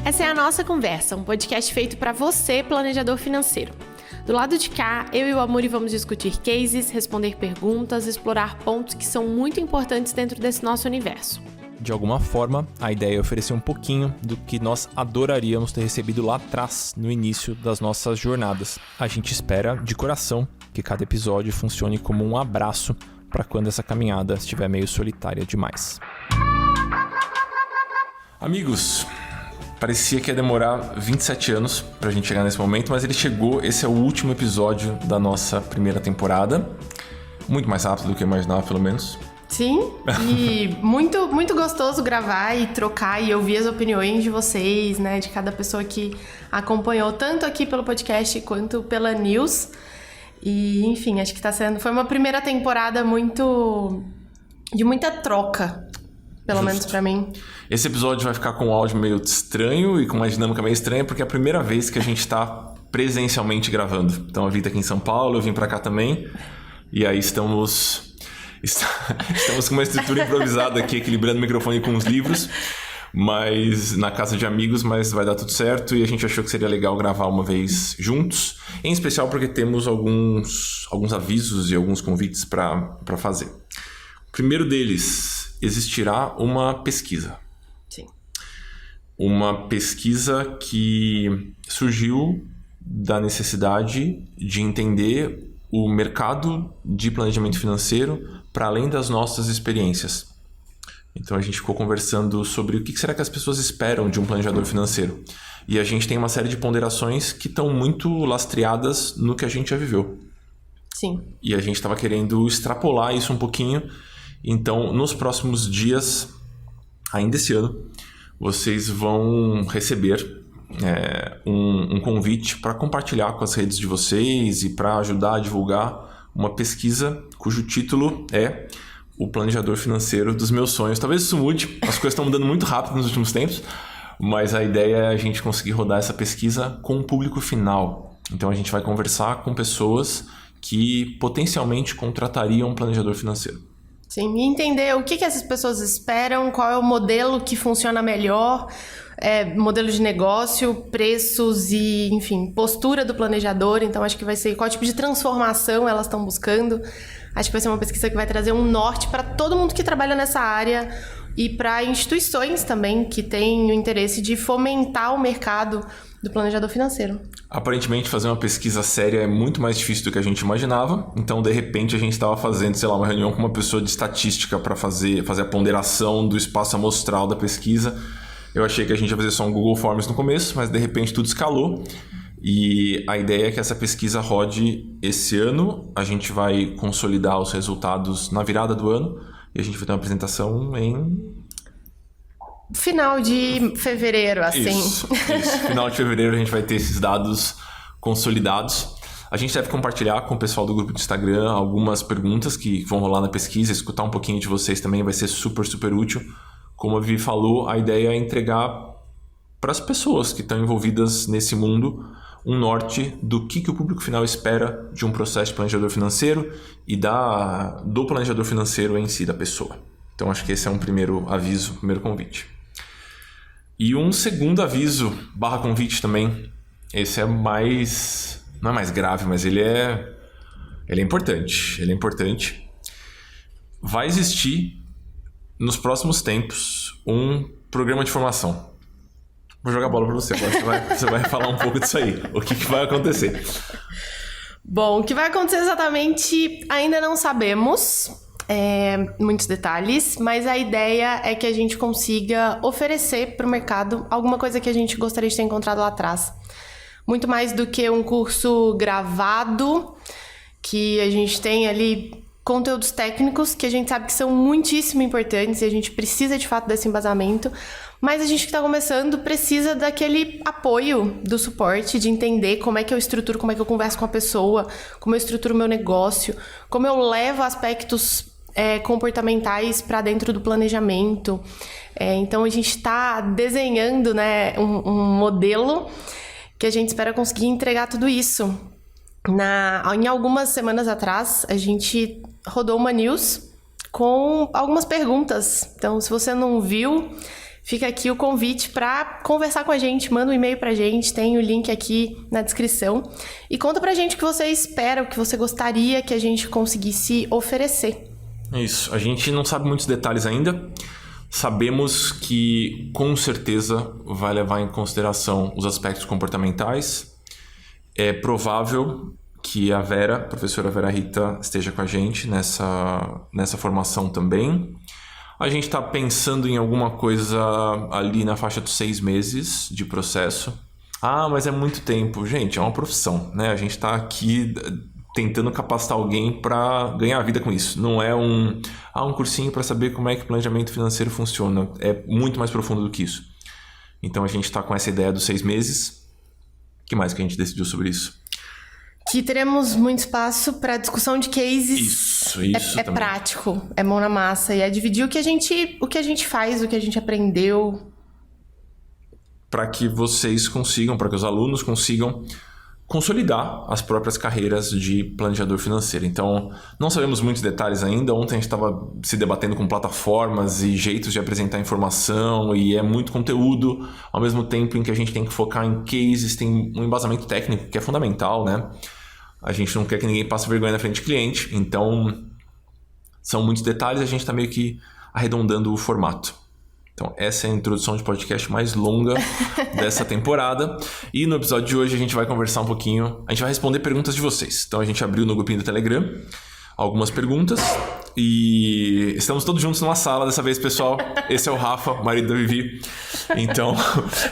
Essa é a Nossa Conversa, um podcast feito para você, planejador financeiro. Do lado de cá, eu e o Amuri vamos discutir cases, responder perguntas, explorar pontos que são muito importantes dentro desse nosso universo. De alguma forma, a ideia é oferecer um pouquinho do que nós adoraríamos ter recebido lá atrás, no início das nossas jornadas. A gente espera, de coração, que cada episódio funcione como um abraço para quando essa caminhada estiver meio solitária demais. Amigos, parecia que ia demorar 27 anos pra gente chegar nesse momento, mas ele chegou. Esse é o último episódio da nossa primeira temporada. Muito mais rápido do que eu imaginava, pelo menos. Sim, e muito, muito gostoso gravar e trocar e ouvir as opiniões de vocês, né? De cada pessoa que acompanhou, tanto aqui pelo podcast quanto pela news. E, enfim, acho que foi uma primeira temporada de muita troca, pelo menos pra mim. Esse episódio vai ficar com um áudio meio estranho e com uma dinâmica meio estranha, porque é a primeira vez que a gente tá presencialmente gravando. Então, a Vita aqui em São Paulo, eu vim pra cá também. E aí estamos com uma estrutura improvisada aqui, equilibrando o microfone com os livros, mas na casa de amigos, mas vai dar tudo certo. E a gente achou que seria legal gravar uma vez juntos, em especial porque temos alguns avisos e alguns convites para fazer. O primeiro deles, existirá uma pesquisa. Sim. Uma pesquisa que surgiu da necessidade de entender o mercado de planejamento financeiro para além das nossas experiências. Então a gente ficou conversando sobre o que será que as pessoas esperam de um planejador financeiro. E a gente tem uma série de ponderações que estão muito lastreadas no que a gente já viveu. Sim. E a gente estava querendo extrapolar isso um pouquinho. Então, nos próximos dias, ainda esse ano, vocês vão receber um convite para compartilhar com as redes de vocês e para ajudar a divulgar uma pesquisa cujo título é O Planejador Financeiro dos Meus Sonhos. Talvez isso mude, as coisas estão mudando muito rápido nos últimos tempos, mas a ideia é a gente conseguir rodar essa pesquisa com o público final. Então a gente vai conversar com pessoas que potencialmente contratariam um planejador financeiro. Sim, e entender o que essas pessoas esperam, qual é o modelo que funciona melhor, modelo de negócio, preços e, enfim, postura do planejador. Então, acho que vai ser qual tipo de transformação elas estão buscando. Acho que vai ser uma pesquisa que vai trazer um norte para todo mundo que trabalha nessa área e para instituições também que têm o interesse de fomentar o mercado do planejador financeiro. Aparentemente, fazer uma pesquisa séria é muito mais difícil do que a gente imaginava. Então, de repente, a gente estava fazendo, uma reunião com uma pessoa de estatística para fazer a ponderação do espaço amostral da pesquisa. Eu achei que a gente ia fazer só um Google Forms no começo, mas de repente tudo escalou. E a ideia é que essa pesquisa rode esse ano. A gente vai consolidar os resultados na virada do ano e a gente vai ter uma apresentação em final de fevereiro, assim. Isso. Final de fevereiro a gente vai ter esses dados consolidados. A gente deve compartilhar com o pessoal do grupo do Instagram algumas perguntas que vão rolar na pesquisa. Escutar um pouquinho de vocês também vai ser super, super útil. Como a Vivi falou, a ideia é entregar para as pessoas que estão envolvidas nesse mundo um norte do que o público final espera de um processo de planejador financeiro e do planejador financeiro em si, da pessoa. Então acho que esse é um primeiro aviso, primeiro convite. E um segundo aviso, /convite também. Esse é mais... não é mais grave, mas ele é importante. Ele é importante. Vai existir, nos próximos tempos, um programa de formação. Vou jogar a bola para você. Agora você vai falar um pouco disso aí. O que vai acontecer? Bom, o que vai acontecer exatamente ainda não sabemos. Muitos detalhes, mas a ideia é que a gente consiga oferecer para o mercado alguma coisa que a gente gostaria de ter encontrado lá atrás. Muito mais do que um curso gravado, que a gente tem ali conteúdos técnicos que a gente sabe que são muitíssimo importantes e a gente precisa de fato desse embasamento, mas a gente que está começando precisa daquele apoio, do suporte, de entender como é que eu estruturo, como é que eu converso com a pessoa, como eu estruturo o meu negócio, como eu levo aspectos comportamentais para dentro do planejamento. Então a gente está desenhando, né, um modelo que a gente espera conseguir entregar tudo isso. Em algumas semanas atrás, a gente rodou uma news com algumas perguntas. Então, se você não viu, fica aqui o convite para conversar com a gente. Manda um e-mail pra gente, tem o link aqui na descrição. E conta pra gente o que você espera, o que você gostaria que a gente conseguisse oferecer. Isso, a gente não sabe muitos detalhes ainda. Sabemos que, com certeza, vai levar em consideração os aspectos comportamentais. É provável que a Vera, a professora Vera Rita, esteja com a gente nessa formação também. A gente está pensando em alguma coisa ali na faixa dos 6 meses de processo. Ah, mas é muito tempo. Gente, é uma profissão, né? A gente está aqui tentando capacitar alguém para ganhar vida com isso. Não é um cursinho para saber como é que o planejamento financeiro funciona. É muito mais profundo do que isso. Então a gente está com essa ideia dos 6 meses. O que mais que a gente decidiu sobre isso? Que teremos muito espaço para discussão de cases. Isso é prático, é mão na massa. E é dividir o que a gente faz, o que a gente aprendeu. Para que vocês consigam, para que os alunos consigam consolidar as próprias carreiras de planejador financeiro. Então, não sabemos muitos detalhes ainda. Ontem a gente estava se debatendo com plataformas e jeitos de apresentar informação, e é muito conteúdo, ao mesmo tempo em que a gente tem que focar em cases, tem um embasamento técnico que é fundamental, né? A gente não quer que ninguém passe vergonha na frente do cliente, então são muitos detalhes, a gente está meio que arredondando o formato. Então, essa é a introdução de podcast mais longa dessa temporada. E no episódio de hoje a gente vai conversar um pouquinho, a gente vai responder perguntas de vocês. Então, a gente abriu no grupinho do Telegram algumas perguntas e estamos todos juntos numa sala dessa vez, pessoal. Esse é o Rafa, marido da Vivi. Então,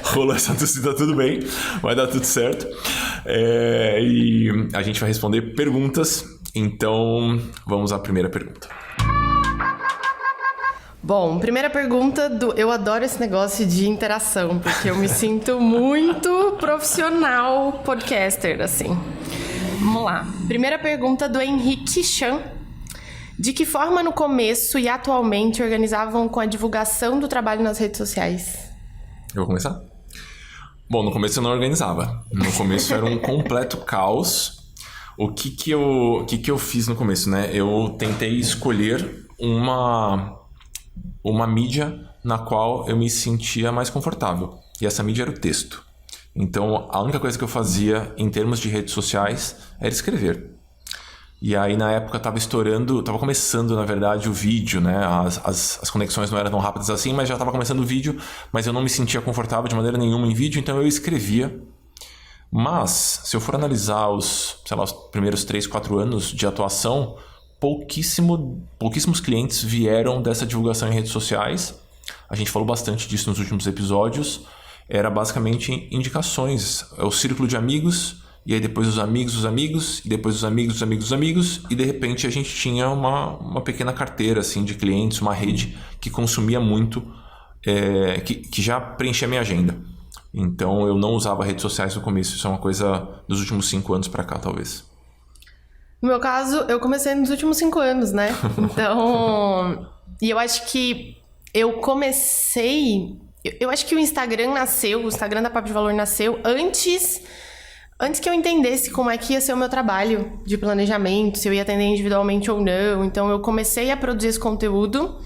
rolou essa tossida, tudo bem, vai dar tudo certo. E a gente vai responder perguntas. Então, vamos à primeira pergunta. Bom, primeira pergunta eu adoro esse negócio de interação, porque eu me sinto muito profissional podcaster, assim. Vamos lá. Primeira pergunta do Henrique Chan. De que forma no começo e atualmente organizavam com a divulgação do trabalho nas redes sociais? Eu vou começar? Bom, no começo eu não organizava. No começo era um completo caos. O que eu fiz no começo, né? Eu tentei escolher uma mídia na qual eu me sentia mais confortável. E essa mídia era o texto. Então, a única coisa que eu fazia em termos de redes sociais era escrever. E aí, na época, estava começando, na verdade, o vídeo, né? As conexões não eram tão rápidas assim, mas já estava começando o vídeo, mas eu não me sentia confortável de maneira nenhuma em vídeo, então eu escrevia. Mas, se eu for analisar os primeiros 3, 4 anos de atuação, pouquíssimos clientes vieram dessa divulgação em redes sociais. A gente falou bastante disso nos últimos episódios. Era basicamente indicações. É o círculo de amigos, e aí depois os amigos, e depois os amigos, e de repente a gente tinha uma pequena carteira assim, de clientes, uma rede que consumia muito, que já preenchia a minha agenda. Então eu não usava redes sociais no começo. Isso é uma coisa dos últimos 5 anos para cá, talvez. No meu caso, eu comecei nos últimos 5 anos, né? Então... E eu acho que eu comecei... Eu acho que o Instagram da Papo de Valor nasceu antes que eu entendesse como é que ia ser o meu trabalho de planejamento, se eu ia atender individualmente ou não. Então, eu comecei a produzir esse conteúdo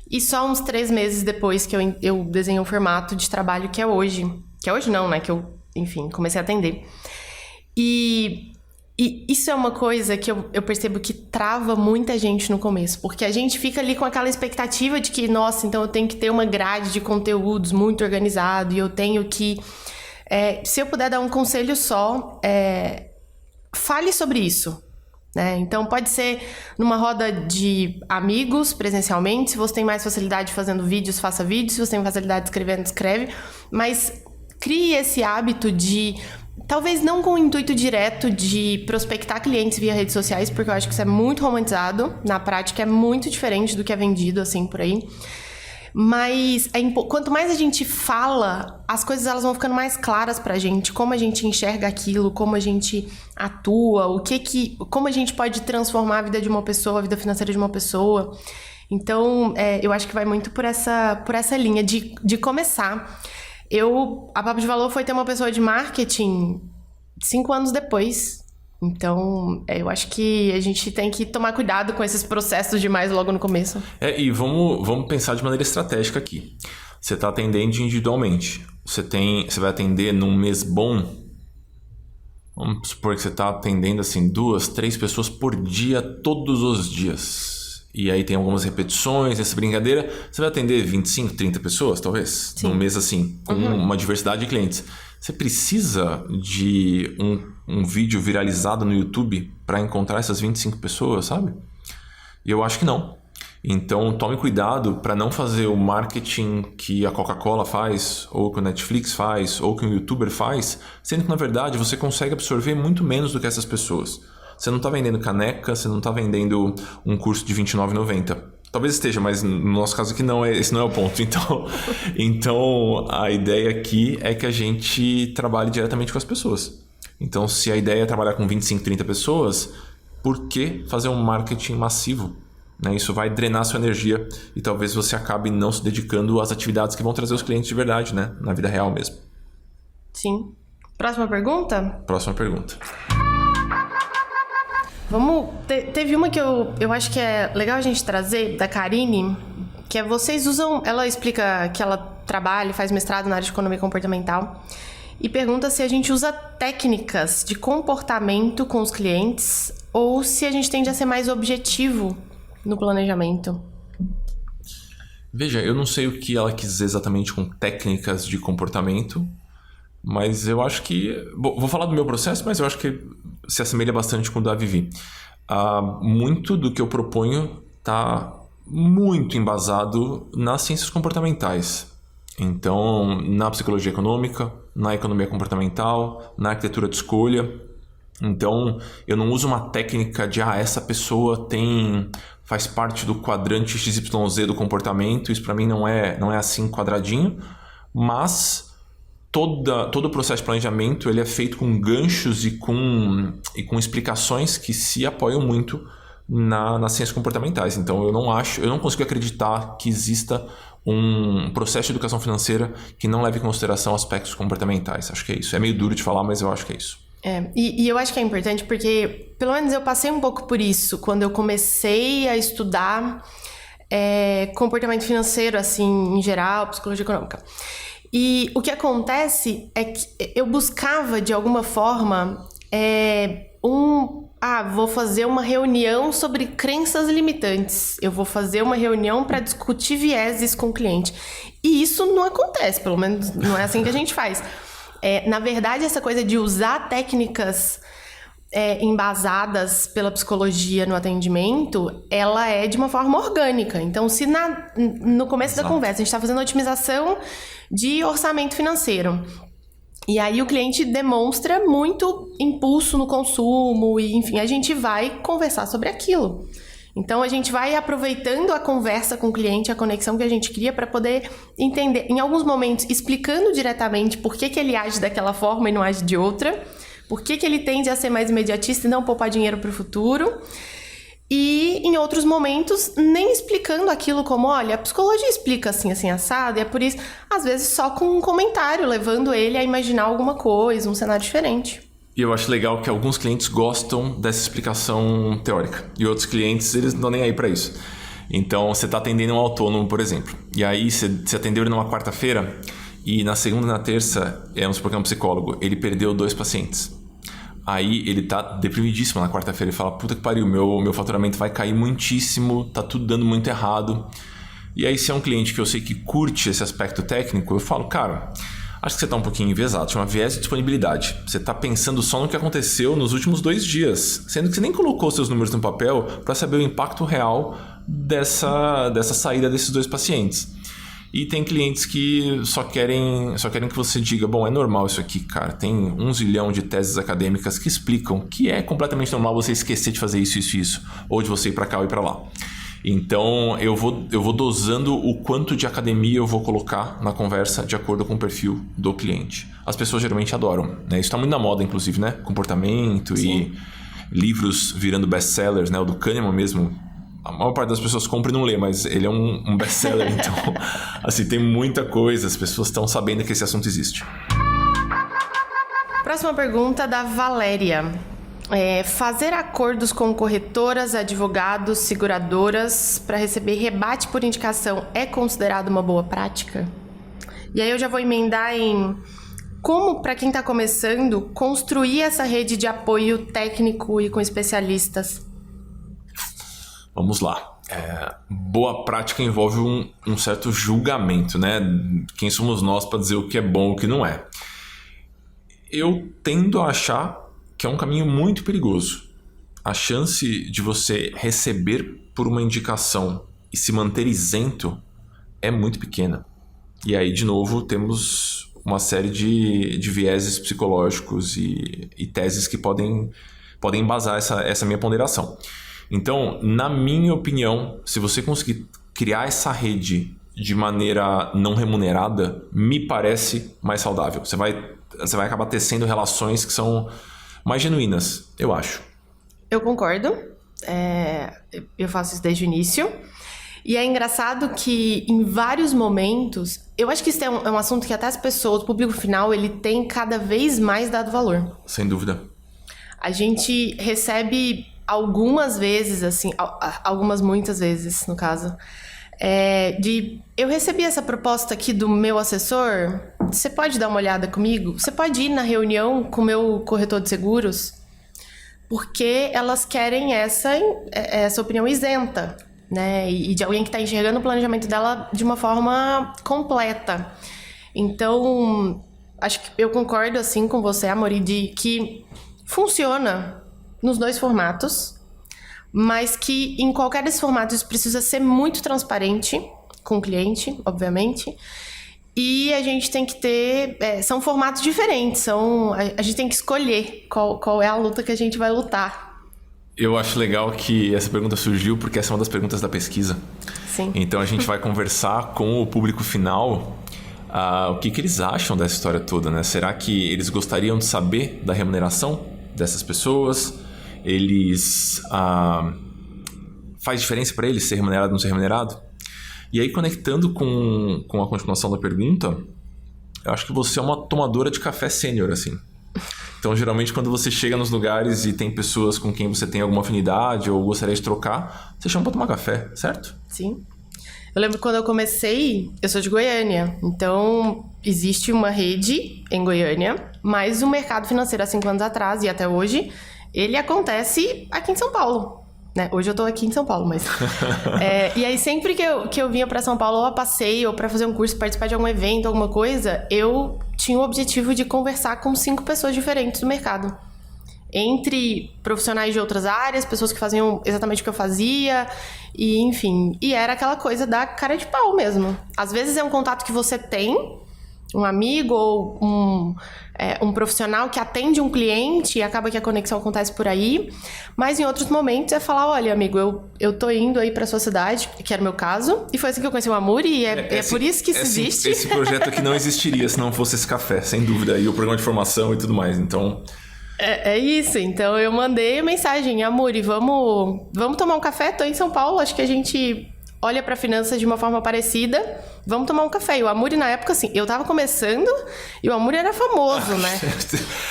e só uns 3 meses depois que eu desenhei o formato de trabalho que é hoje. Que é hoje não, né? Que eu, enfim, comecei a atender. E isso é uma coisa que eu percebo que trava muita gente no começo, porque a gente fica ali com aquela expectativa de que, nossa, então eu tenho que ter uma grade de conteúdos muito organizado e eu tenho que... se eu puder dar um conselho só, fale sobre isso, né? Então pode ser numa roda de amigos, presencialmente, se você tem mais facilidade fazendo vídeos, faça vídeos, se você tem facilidade escrevendo, escreve, mas crie esse hábito de... Talvez não com o intuito direto de prospectar clientes via redes sociais, porque eu acho que isso é muito romantizado. Na prática é muito diferente do que é vendido, assim, por aí. Mas quanto mais a gente fala, as coisas elas vão ficando mais claras pra gente. Como a gente enxerga aquilo, como a gente atua, como a gente pode transformar a vida de uma pessoa, a vida financeira de uma pessoa. Então, eu acho que vai muito por essa linha de começar. A Papo de Valor foi ter uma pessoa de marketing 5 anos depois. Então, eu acho que a gente tem que tomar cuidado com esses processos demais logo no começo. E vamos pensar de maneira estratégica aqui. Você está atendendo individualmente. Você vai atender num mês bom. Vamos supor que você está atendendo assim 2, 3 pessoas por dia, todos os dias. E aí tem algumas repetições, essa brincadeira. Você vai atender 25, 30 pessoas, talvez? Sim. Num mês assim, com uma diversidade de clientes. Você precisa de um vídeo viralizado no YouTube para encontrar essas 25 pessoas, sabe? E eu acho que não. Então, tome cuidado para não fazer o marketing que a Coca-Cola faz, ou que o Netflix faz, ou que um YouTuber faz, sendo que, na verdade, você consegue absorver muito menos do que essas pessoas. Você não está vendendo caneca, você não está vendendo um curso de R$29,90. Talvez esteja, mas no nosso caso aqui não, esse não é o ponto. Então, a ideia aqui é que a gente trabalhe diretamente com as pessoas. Então, se a ideia é trabalhar com 25, 30 pessoas, por que fazer um marketing massivo? Né? Isso vai drenar sua energia e talvez você acabe não se dedicando às atividades que vão trazer os clientes de verdade, né? Na vida real mesmo. Sim. Próxima pergunta? Próxima pergunta. Teve uma que eu acho que é legal a gente trazer, da Karine, que é vocês usam... Ela explica que ela trabalha e faz mestrado na área de economia comportamental e pergunta se a gente usa técnicas de comportamento com os clientes ou se a gente tende a ser mais objetivo no planejamento. Veja, eu não sei o que ela quis dizer exatamente com técnicas de comportamento, mas eu acho que... Vou falar do meu processo, mas eu acho que se assemelha bastante com o da Vivi. Muito do que eu proponho está muito embasado nas ciências comportamentais. Então, na psicologia econômica, na economia comportamental, na arquitetura de escolha. Então, eu não uso uma técnica de essa pessoa faz parte do quadrante XYZ do comportamento. Isso para mim não é assim quadradinho, mas todo o processo de planejamento ele é feito com ganchos e com explicações que se apoiam muito nas ciências comportamentais. Então eu não consigo acreditar que exista um processo de educação financeira que não leve em consideração aspectos comportamentais. Acho que é isso. É meio duro de falar, mas eu acho que é isso. E eu acho que é importante porque, pelo menos eu passei um pouco por isso quando eu comecei a estudar comportamento financeiro, assim, em geral, psicologia econômica. E o que acontece é que eu buscava, de alguma forma, vou fazer uma reunião sobre crenças limitantes. Eu vou fazer uma reunião para discutir vieses com o cliente. E isso não acontece, pelo menos não é assim que a gente faz. Na verdade, essa coisa de usar técnicas embasadas pela psicologia no atendimento, ela é de uma forma orgânica. Então, se no começo da conversa a gente está fazendo otimização de orçamento financeiro, e aí o cliente demonstra muito impulso no consumo, e enfim, a gente vai conversar sobre aquilo. Então, a gente vai aproveitando a conversa com o cliente, a conexão que a gente cria para poder entender, em alguns momentos, explicando diretamente por que ele age daquela forma e não age de outra, por que ele tende a ser mais imediatista e não poupar dinheiro para o futuro. E em outros momentos, nem explicando aquilo como, olha, a psicologia explica assim, assim, assado, e é por isso, às vezes só com um comentário, levando ele a imaginar alguma coisa, um cenário diferente. E eu acho legal que alguns clientes gostam dessa explicação teórica. E outros clientes, eles não estão nem aí para isso. Então, você está atendendo um autônomo, por exemplo. E aí, você atendeu ele numa quarta-feira e na segunda e na terça, vamos supor que é um psicólogo, ele perdeu 2 pacientes. Aí, ele tá deprimidíssimo na quarta-feira. Ele fala, puta que pariu, meu faturamento vai cair muitíssimo, tá tudo dando muito errado. E aí, se é um cliente que eu sei que curte esse aspecto técnico, eu falo, cara... Acho que você está um pouquinho enviesado, chama viés de disponibilidade. Você está pensando só no que aconteceu nos últimos 2 dias, sendo que você nem colocou seus números no papel para saber o impacto real dessa saída desses 2 pacientes. E tem clientes que só querem que você diga, bom, é normal isso aqui, cara. Tem 1 zilhão de teses acadêmicas que explicam que é completamente normal você esquecer de fazer isso, isso e isso, ou de você ir para cá ou ir para lá. Então, eu vou dosando o quanto de academia eu vou colocar na conversa de acordo com o perfil do cliente. As pessoas geralmente adoram, né? Isso está muito na moda, inclusive, né? Comportamento. Sim. E livros virando best-sellers, né? O do Kahneman mesmo. A maior parte das pessoas compra e não lê, mas ele é um best-seller. Então, assim, tem muita coisa. As pessoas estão sabendo que esse assunto existe. Próxima pergunta da Valéria. Fazer acordos com corretoras, advogados, seguradoras para receber rebate por indicação é considerado uma boa prática? E aí eu já vou emendar em como, para quem está começando, construir essa rede de apoio técnico e com especialistas. Vamos lá. Boa prática envolve um certo julgamento, né? Quem somos nós para dizer o que é bom e o que não é? Eu tendo a achar que é um caminho muito perigoso. A chance de você receber por uma indicação e se manter isento é muito pequena. E aí, de novo, temos uma série de vieses psicológicos e teses que podem embasar essa minha ponderação. Então, na minha opinião, se você conseguir criar essa rede de maneira não remunerada, me parece mais saudável. Você vai acabar tecendo relações que são mais genuínas, eu acho. Eu concordo. Eu faço isso desde o início. E é engraçado que em vários momentos, eu acho que isso é um assunto que até as pessoas, o público final, ele tem cada vez mais dado valor. Sem dúvida. A gente recebe algumas vezes, assim, muitas vezes, no caso, eu recebi essa proposta aqui do meu assessor, você pode dar uma olhada comigo? Você pode ir na reunião com o meu corretor de seguros? Porque elas querem essa opinião isenta, né? E de alguém que está enxergando o planejamento dela de uma forma completa. Então, acho que eu concordo, assim, com você, Amori, de que funciona nos dois formatos, mas que em qualquer desses formatos precisa ser muito transparente com o cliente, obviamente, e a gente tem que ter... são formatos diferentes, a gente tem que escolher qual é a luta que a gente vai lutar. Eu acho legal que essa pergunta surgiu porque essa é uma das perguntas da pesquisa. Sim. Então a gente vai conversar com o público final o que eles acham dessa história toda, né? Será que eles gostariam de saber da remuneração dessas pessoas? Faz diferença para eles ser remunerado ou não ser remunerado? E aí, conectando com a continuação da pergunta, eu acho que você é uma tomadora de café sênior, assim. Então, geralmente, quando você chega nos lugares e tem pessoas com quem você tem alguma afinidade ou gostaria de trocar, você chama para tomar café, certo? Sim. Eu lembro quando eu comecei, eu sou de Goiânia, então existe uma rede em Goiânia, mas o mercado financeiro há 5 anos atrás e até hoje, ele acontece aqui em São Paulo. Né? Hoje eu tô aqui em São Paulo, mas... e aí sempre que eu vinha pra São Paulo, ou a passeio, ou pra fazer um curso, participar de algum evento, alguma coisa, eu tinha o objetivo de conversar com 5 pessoas diferentes do mercado. Entre profissionais de outras áreas, pessoas que faziam exatamente o que eu fazia, e enfim. E era aquela coisa da cara de pau mesmo. Às vezes é um contato que você tem, um amigo ou um profissional que atende um cliente e acaba que a conexão acontece por aí. Mas em outros momentos é falar, olha, amigo, eu tô indo aí pra sua cidade, que era o meu caso, e foi assim que eu conheci o Amuri, e é por isso que isso existe. Esse projeto aqui não existiria se não fosse esse café, sem dúvida, e o programa de formação e tudo mais, então... É isso, então eu mandei a mensagem, Amuri, vamos tomar um café? Tô em São Paulo, acho que a gente olha pra finanças de uma forma parecida, vamos tomar um café. E o Amuri, na época, assim, eu tava começando e o Amuri era famoso, né?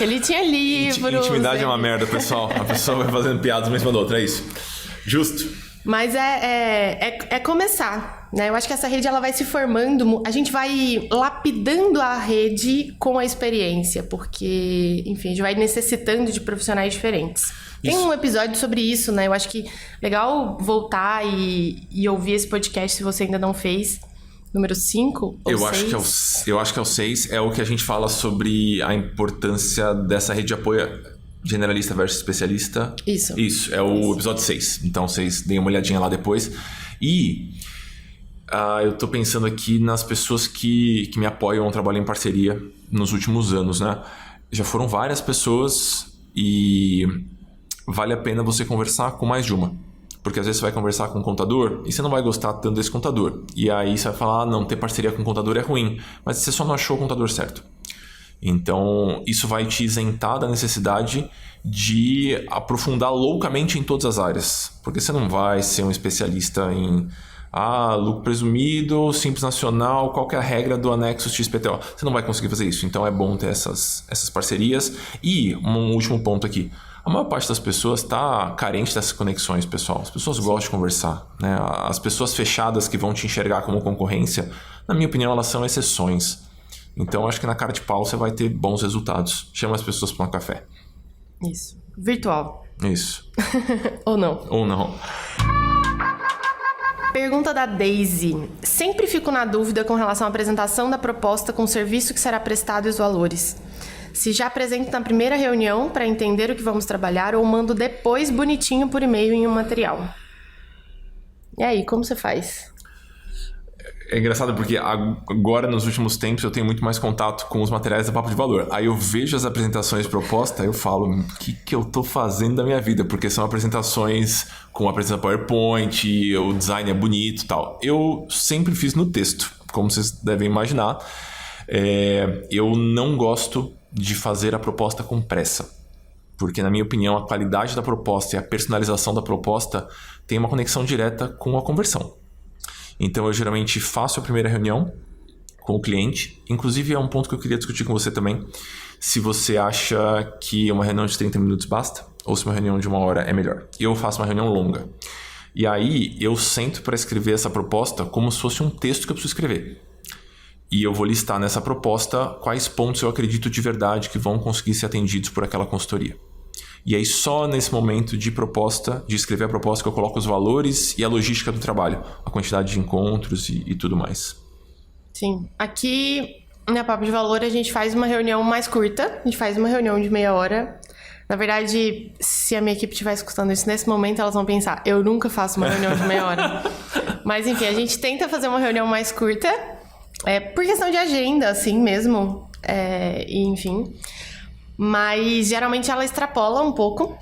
Ele tinha livros... Intimidade é uma merda, pessoal. A pessoa vai fazendo piadas uma em cima da outra, é isso. Justo. Mas é começar, né? Eu acho que essa rede ela vai se formando, a gente vai lapidando a rede com a experiência, porque, enfim, a gente vai necessitando de profissionais diferentes. Tem um episódio sobre isso, né? Eu acho que legal voltar e ouvir esse podcast se você ainda não fez. Número 5 ou 6? Eu acho que é o 6. É o que a gente fala sobre a importância dessa rede de apoio generalista versus especialista. Isso, é o episódio 6. Então, vocês deem uma olhadinha lá depois. E eu tô pensando aqui nas pessoas que me apoiam ao trabalho em parceria nos últimos anos, né? Já foram várias pessoas e vale a pena você conversar com mais de uma. Porque às vezes você vai conversar com um contador e você não vai gostar tanto desse contador. E aí você vai falar, não, ter parceria com um contador é ruim. Mas você só não achou o contador certo. Então, isso vai te isentar da necessidade de aprofundar loucamente em todas as áreas. Porque você não vai ser um especialista em lucro presumido, simples nacional, qual que é a regra do anexo XPTO. Você não vai conseguir fazer isso. Então, é bom ter essas parcerias. E um último ponto aqui. A maior parte das pessoas está carente dessas conexões, pessoal. As pessoas gostam de conversar, né? As pessoas fechadas que vão te enxergar como concorrência, na minha opinião, elas são exceções. Então, acho que na cara de pau você vai ter bons resultados. Chama as pessoas para um café. Isso. Virtual. Isso. Ou não. Ou não. Pergunta da Daisy. Sempre fico na dúvida com relação à apresentação da proposta com o serviço que será prestado e os valores. Se já apresento na primeira reunião para entender o que vamos trabalhar ou mando depois bonitinho por e-mail em um material. E aí, como você faz? É engraçado porque agora, nos últimos tempos, eu tenho muito mais contato com os materiais da Papo de Valor. Aí eu vejo as apresentações de proposta, eu falo, o que eu tô fazendo da minha vida? Porque são apresentações com apresentação PowerPoint, o design é bonito e tal. Eu sempre fiz no texto, como vocês devem imaginar. Eu não gosto de fazer a proposta com pressa. Porque, na minha opinião, a qualidade da proposta e a personalização da proposta tem uma conexão direta com a conversão. Então, eu geralmente faço a primeira reunião com o cliente. Inclusive, é um ponto que eu queria discutir com você também. Se você acha que uma reunião de 30 minutos basta, ou se uma reunião de 1 hora é melhor. Eu faço uma reunião longa. E aí, eu sento para escrever essa proposta como se fosse um texto que eu preciso escrever. E eu vou listar nessa proposta quais pontos eu acredito de verdade que vão conseguir ser atendidos por aquela consultoria. E aí só nesse momento de escrever a proposta, que eu coloco os valores e a logística do trabalho. A quantidade de encontros e tudo mais. Sim. Aqui, na Papo de Valor, a gente faz uma reunião mais curta. A gente faz uma reunião de meia hora. Na verdade, se a minha equipe estiver escutando isso nesse momento, elas vão pensar, eu nunca faço uma reunião de meia hora. Mas enfim, a gente tenta fazer uma reunião mais curta. Por questão de agenda, assim mesmo. Enfim. Mas geralmente ela extrapola um pouco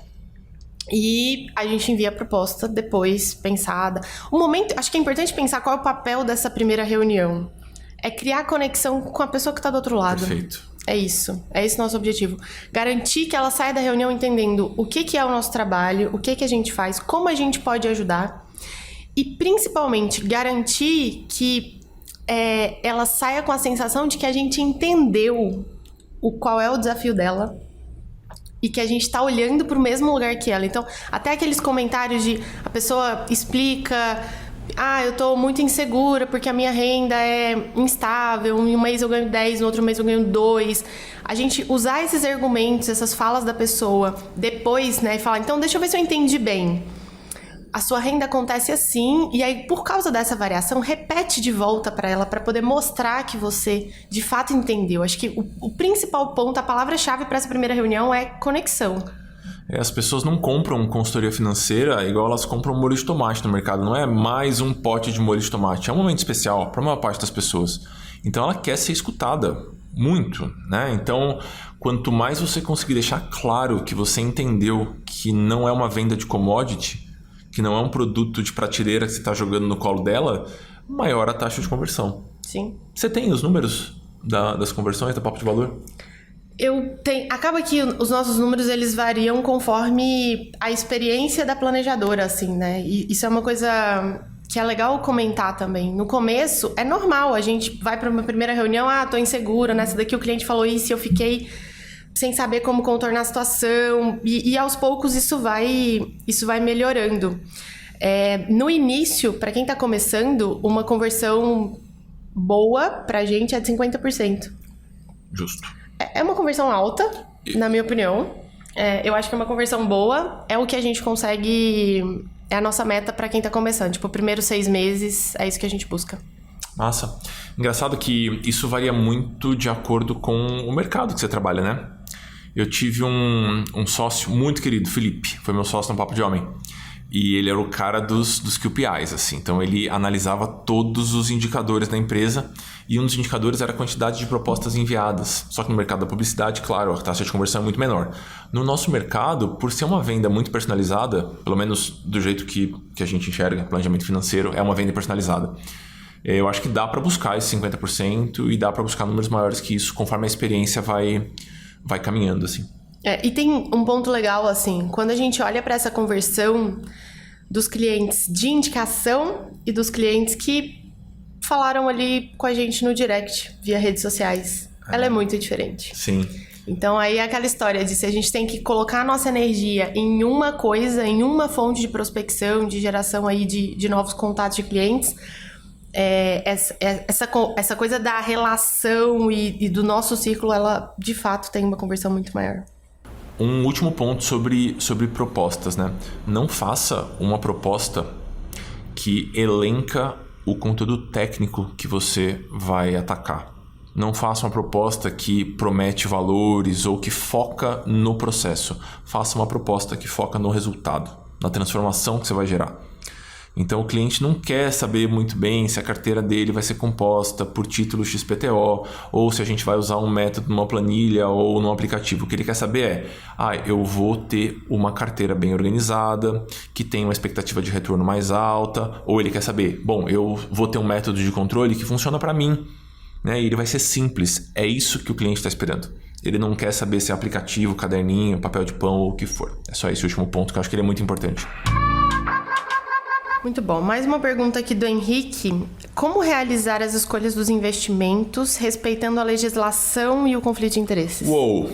e a gente envia a proposta depois pensada. Acho que é importante pensar qual é o papel dessa primeira reunião. É criar conexão com a pessoa que está do outro lado. Perfeito. É esse nosso objetivo. Garantir que ela saia da reunião entendendo o que é o nosso trabalho, o que a gente faz, como a gente pode ajudar e principalmente garantir que ela saia com a sensação de que a gente entendeu qual é o desafio dela e que a gente tá olhando pro mesmo lugar que ela. Então, até aqueles comentários de a pessoa explica, eu tô muito insegura porque a minha renda é instável, em um mês eu ganho 10, no outro mês eu ganho 2. A gente usar esses argumentos, essas falas da pessoa depois, né, e falar, então deixa eu ver se eu entendi bem. A sua renda acontece assim, e aí por causa dessa variação, repete de volta para ela, para poder mostrar que você de fato entendeu. Acho que o principal ponto, a palavra-chave para essa primeira reunião é conexão. As pessoas não compram consultoria financeira igual elas compram molho de tomate no mercado. Não é mais um pote de molho de tomate. É um momento especial para a maior parte das pessoas. Então ela quer ser escutada muito, né? Então, quanto mais você conseguir deixar claro que você entendeu que não é uma venda de commodity, que não é um produto de prateleira que você está jogando no colo dela, maior a taxa de conversão. Sim. Você tem os números das conversões da Papo de Valor? Acaba que os nossos números, eles variam conforme a experiência da planejadora, assim, né? E isso é uma coisa que é legal comentar também. No começo, é normal, a gente vai para uma primeira reunião, tô insegura, nessa daqui o cliente falou isso e eu fiquei sem saber como contornar a situação, e aos poucos isso vai melhorando. No início, para quem está começando, uma conversão boa pra gente é de 50%. Justo. É uma conversão alta, na minha opinião. Eu acho que é uma conversão boa, é o que a gente consegue, é a nossa meta para quem está começando. Tipo, primeiros 6 meses, é isso que a gente busca. Massa. Engraçado que isso varia muito de acordo com o mercado que você trabalha, né? Eu tive um sócio muito querido, Felipe, foi meu sócio no Papo de Homem. E ele era o cara dos KPIs, assim. Então ele analisava todos os indicadores da empresa e um dos indicadores era a quantidade de propostas enviadas. Só que no mercado da publicidade, claro, a taxa de conversão é muito menor. No nosso mercado, por ser uma venda muito personalizada, pelo menos do jeito que a gente enxerga, planejamento financeiro, é uma venda personalizada. Eu acho que dá para buscar esse 50% e dá para buscar números maiores que isso, conforme a experiência vai caminhando, assim. E tem um ponto legal, assim, quando a gente olha para essa conversão dos clientes de indicação e dos clientes que falaram ali com a gente no direct, via redes sociais, ela é muito diferente. Sim. Então, aí é aquela história de se a gente tem que colocar a nossa energia em uma coisa, em uma fonte de prospecção, de geração aí de novos contatos de clientes, essa coisa da relação e do nosso círculo, ela, de fato, tem uma conversão muito maior. Um último ponto sobre propostas, né? Não faça uma proposta que elenca o conteúdo técnico que você vai atacar. Não faça uma proposta que promete valores ou que foca no processo. Faça uma proposta que foca no resultado, na transformação que você vai gerar. Então o cliente não quer saber muito bem se a carteira dele vai ser composta por título XPTO ou se a gente vai usar um método numa planilha ou num aplicativo. O que ele quer saber eu vou ter uma carteira bem organizada, que tem uma expectativa de retorno mais alta, ou ele quer saber, eu vou ter um método de controle que funciona para mim, né? E ele vai ser simples. É isso que o cliente está esperando. Ele não quer saber se é aplicativo, caderninho, papel de pão ou o que for. É só esse último ponto que eu acho que ele é muito importante. Muito bom. Mais uma pergunta aqui do Henrique. Como realizar as escolhas dos investimentos respeitando a legislação e o conflito de interesses? Uou!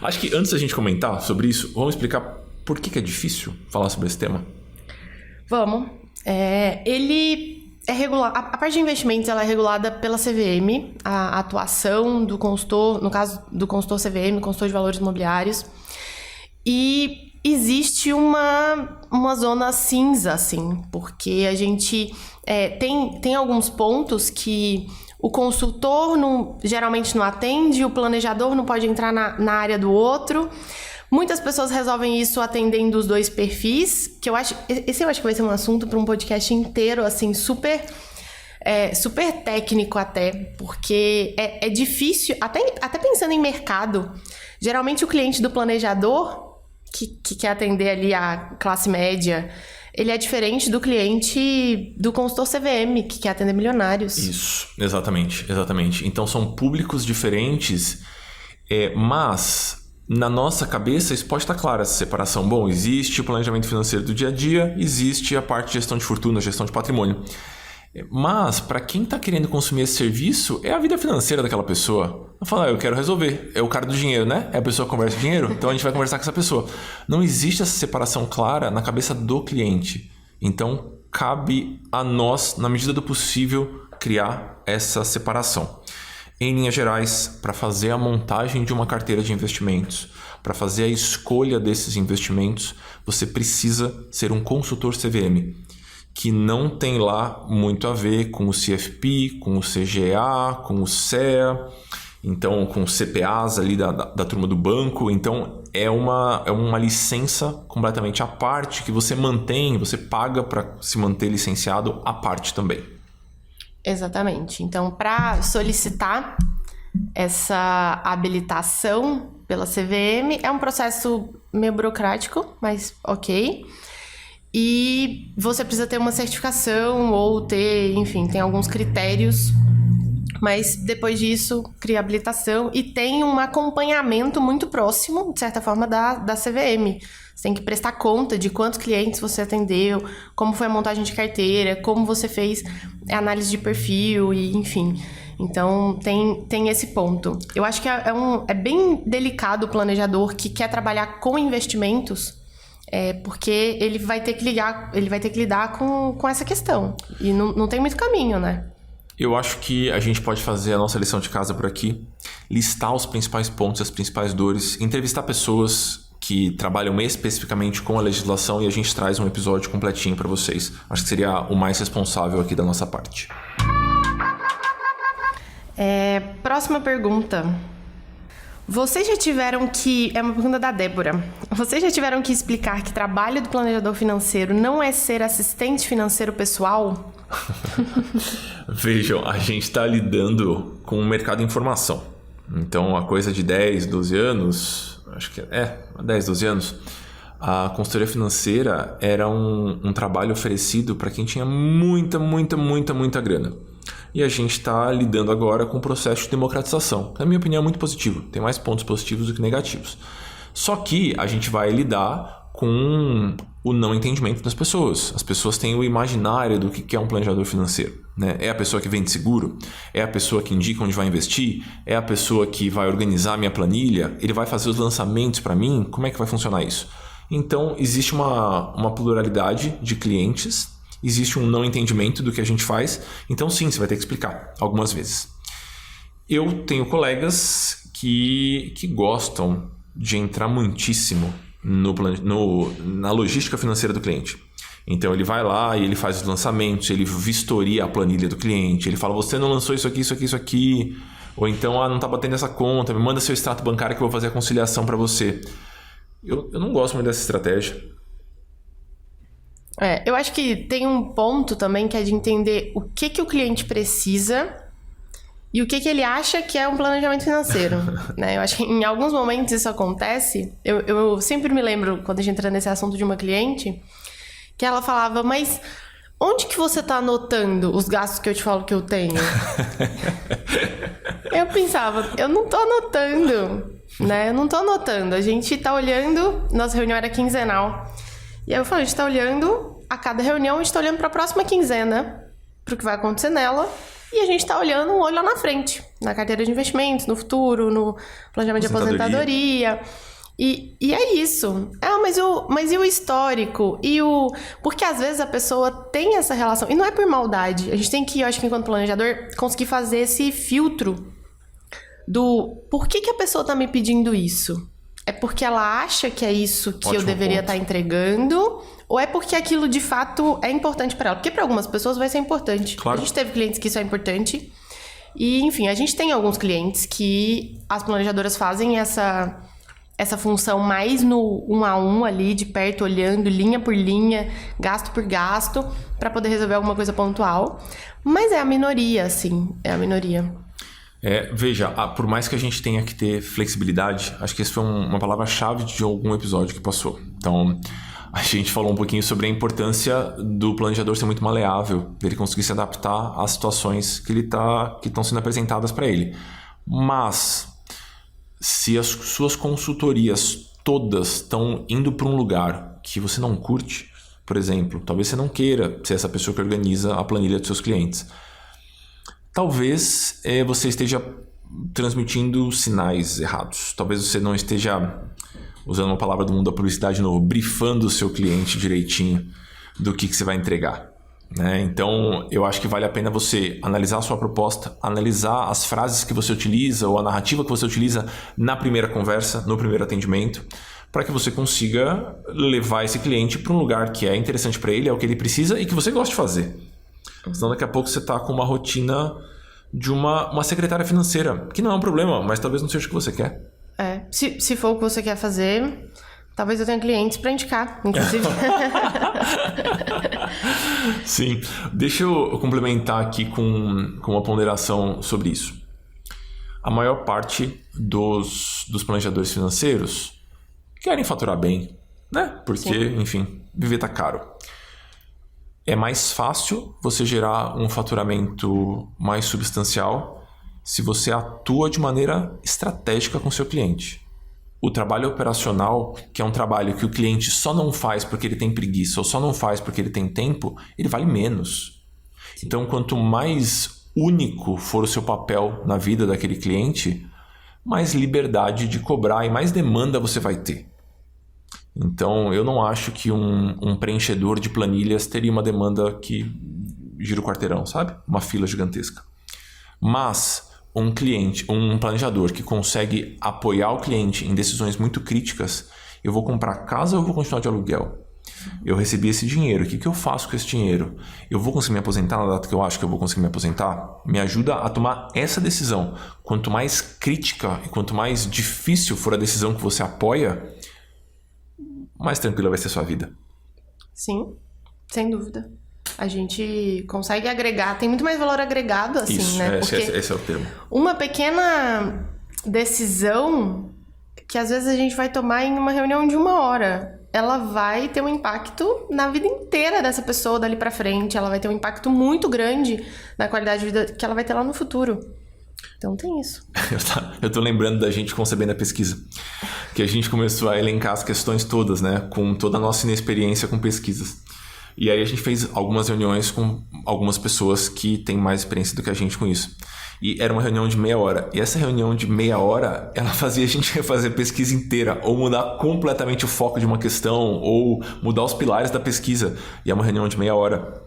Acho que antes da gente comentar sobre isso, vamos explicar por que é difícil falar sobre esse tema? Vamos. Ele é regulado. A parte de investimentos ela é regulada pela CVM, a atuação do consultor, no caso do consultor CVM, consultor de valores imobiliários. E existe uma zona cinza, assim, porque a gente tem alguns pontos que o consultor geralmente não atende, o planejador não pode entrar na área do outro. Muitas pessoas resolvem isso atendendo os dois perfis, que eu acho que vai ser um assunto para um podcast inteiro, assim, super técnico até, porque é difícil, até pensando em mercado, geralmente o cliente do planejador que quer atender ali a classe média, ele é diferente do cliente do consultor CVM, que quer atender milionários. Isso, exatamente. Então são públicos diferentes, mas na nossa cabeça isso pode estar claro, essa separação. Bom, existe o planejamento financeiro do dia a dia, existe a parte de gestão de fortuna, gestão de patrimônio. Mas, para quem está querendo consumir esse serviço, é a vida financeira daquela pessoa. Vai falar, eu quero resolver. É o cara do dinheiro, né? É a pessoa que conversa dinheiro, então a gente vai conversar com essa pessoa. Não existe essa separação clara na cabeça do cliente. Então, cabe a nós, na medida do possível, criar essa separação. Em linhas gerais, para fazer a montagem de uma carteira de investimentos, para fazer a escolha desses investimentos, você precisa ser um consultor CVM. Que não tem lá muito a ver com o CFP, com o CGA, com o CEA, então com os CPAs ali da turma do banco. Então é uma licença completamente à parte que você mantém, você paga para se manter licenciado à parte também. Exatamente. Então, para solicitar essa habilitação pela CVM, é um processo meio burocrático, mas ok. E você precisa ter uma certificação ou ter, enfim, tem alguns critérios, mas depois disso cria habilitação e tem um acompanhamento muito próximo, de certa forma, da CVM. Você tem que prestar conta de quantos clientes você atendeu, como foi a montagem de carteira, como você fez a análise de perfil e, enfim. Então, tem esse ponto. Eu acho que é bem delicado o planejador que quer trabalhar com investimentos, porque ele vai ter que lidar com essa questão. E não tem muito caminho, né? Eu acho que a gente pode fazer a nossa lição de casa por aqui, listar os principais pontos, as principais dores, entrevistar pessoas que trabalham especificamente com a legislação e a gente traz um episódio completinho para vocês. Acho que seria o mais responsável aqui da nossa parte. Próxima pergunta. Vocês já tiveram que... É uma pergunta da Débora. Vocês já tiveram que explicar que trabalho do planejador financeiro não é ser assistente financeiro pessoal? Vejam, a gente está lidando com o mercado de informação. Então, a coisa de 10, 12 anos, acho que 10, 12 anos, a consultoria financeira era um trabalho oferecido para quem tinha muita grana. E a gente está lidando agora com o processo de democratização. Na minha opinião, é muito positivo. Tem mais pontos positivos do que negativos. Só que a gente vai lidar com o não entendimento das pessoas. As pessoas têm o imaginário do que é um planejador financeiro. né? É a pessoa que vende seguro? É a pessoa que indica onde vai investir? É a pessoa que vai organizar a minha planilha? Ele vai fazer os lançamentos para mim? Como é que vai funcionar isso? Então, existe uma pluralidade de clientes, existe um não entendimento do que a gente faz, então sim, você vai ter que explicar algumas vezes. Eu tenho colegas que gostam de entrar muitíssimo na logística financeira do cliente. Então ele vai lá e ele faz os lançamentos, ele vistoria a planilha do cliente, ele fala, você não lançou isso aqui, isso aqui, isso aqui, ou então, não está batendo essa conta, me manda seu extrato bancário que eu vou fazer a conciliação para você. Eu não gosto muito dessa estratégia. Eu acho que tem um ponto também que é de entender o que o cliente precisa e o que ele acha que é um planejamento financeiro, né? Eu acho que em alguns momentos isso acontece. Eu sempre me lembro, quando a gente entra nesse assunto de uma cliente, que ela falava, mas onde que você tá anotando os gastos que eu te falo que eu tenho? Eu pensava, eu não tô anotando, né? Eu não tô anotando. A gente tá olhando, nossa reunião era quinzenal. E aí eu falei, a gente tá olhando, a cada reunião a gente tá olhando pra próxima quinzena, pro que vai acontecer nela. E a gente tá olhando um olho lá na frente, na carteira de investimentos, no futuro, no planejamento de aposentadoria. E é isso. Mas e o histórico? Porque às vezes a pessoa tem essa relação. E não é por maldade. A gente tem que, eu acho que enquanto planejador, conseguir fazer esse filtro do por que a pessoa tá me pedindo isso? É porque ela acha que é isso que eu deveria estar entregando? Ou é porque aquilo de fato é importante para ela? Porque para algumas pessoas vai ser importante. Claro. A gente teve clientes que isso é importante. E, enfim, a gente tem alguns clientes que as planejadoras fazem essa função mais no 1 a 1 ali, de perto, olhando linha por linha, gasto por gasto, para poder resolver alguma coisa pontual. Mas é a minoria, assim, é a minoria. Veja, por mais que a gente tenha que ter flexibilidade, acho que essa foi uma palavra-chave de algum episódio que passou. Então, a gente falou um pouquinho sobre a importância do planejador ser muito maleável, dele conseguir se adaptar às situações que estão sendo apresentadas para ele. Mas, se as suas consultorias todas estão indo para um lugar que você não curte, por exemplo, talvez você não queira ser essa pessoa que organiza a planilha dos seus clientes. Talvez você esteja transmitindo sinais errados. Talvez você não esteja, usando uma palavra do mundo da publicidade de novo, brifando o seu cliente direitinho do que você vai entregar, né? Então, eu acho que vale a pena você analisar a sua proposta, analisar as frases que você utiliza ou a narrativa que você utiliza na primeira conversa, no primeiro atendimento, para que você consiga levar esse cliente para um lugar que é interessante para ele, é o que ele precisa e que você gosta de fazer. Senão daqui a pouco você está com uma rotina de uma secretária financeira, que não é um problema, mas talvez não seja o que você quer. Se for o que você quer fazer, talvez eu tenha clientes para indicar, inclusive. Sim. Deixa eu complementar aqui com uma ponderação sobre isso. A maior parte dos planejadores financeiros querem faturar bem, né? Porque, sim, enfim, viver tá caro. É mais fácil você gerar um faturamento mais substancial se você atua de maneira estratégica com seu cliente. O trabalho operacional, que é um trabalho que o cliente só não faz porque ele tem preguiça ou só não faz porque ele tem tempo, ele vale menos. Então, quanto mais único for o seu papel na vida daquele cliente, mais liberdade de cobrar e mais demanda você vai ter. Então, eu não acho que um preenchedor de planilhas teria uma demanda que gira o quarteirão, sabe? Uma fila gigantesca. Mas um planejador que consegue apoiar o cliente em decisões muito críticas, eu vou comprar casa ou eu vou continuar de aluguel? Eu recebi esse dinheiro, o que eu faço com esse dinheiro? Eu vou conseguir me aposentar na data que eu acho que eu vou conseguir me aposentar? Me ajuda a tomar essa decisão. Quanto mais crítica e quanto mais difícil for a decisão que você apoia, mais tranquila vai ser a sua vida. Sim, sem dúvida. A gente consegue agregar, tem muito mais valor agregado assim, isso, né? Porque esse é o termo. Uma pequena decisão que às vezes a gente vai tomar em uma reunião de 1 hora, ela vai ter um impacto na vida inteira dessa pessoa dali pra frente, ela vai ter um impacto muito grande na qualidade de vida que ela vai ter lá no futuro. Então tem isso. Eu tô lembrando da gente concebendo a pesquisa, que a gente começou a elencar as questões todas, né? Com toda a nossa inexperiência com pesquisas. E aí a gente fez algumas reuniões com algumas pessoas que têm mais experiência do que a gente com isso. E era uma reunião de meia hora. E essa reunião de meia hora, ela fazia a gente refazer a pesquisa inteira, ou mudar completamente o foco de uma questão, ou mudar os pilares da pesquisa. E é uma reunião de meia hora.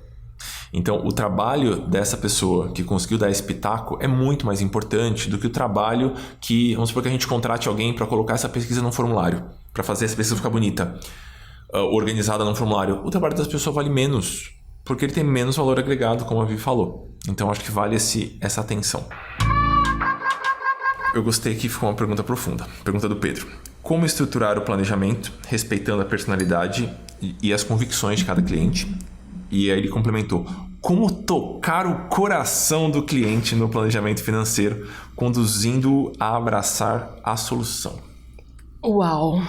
Então, o trabalho dessa pessoa que conseguiu dar esse pitaco é muito mais importante do que o trabalho que, vamos supor que a gente contrate alguém para colocar essa pesquisa num formulário, para fazer essa pesquisa ficar bonita, organizada num formulário. O trabalho dessa pessoa vale menos, porque ele tem menos valor agregado, como a Vivi falou. Então, acho que vale essa atenção. Eu gostei que ficou uma pergunta profunda. Pergunta do Pedro. Como estruturar o planejamento, respeitando a personalidade e as convicções de cada cliente? E aí ele complementou. Como tocar o coração do cliente no planejamento financeiro, conduzindo-o a abraçar a solução? Uau!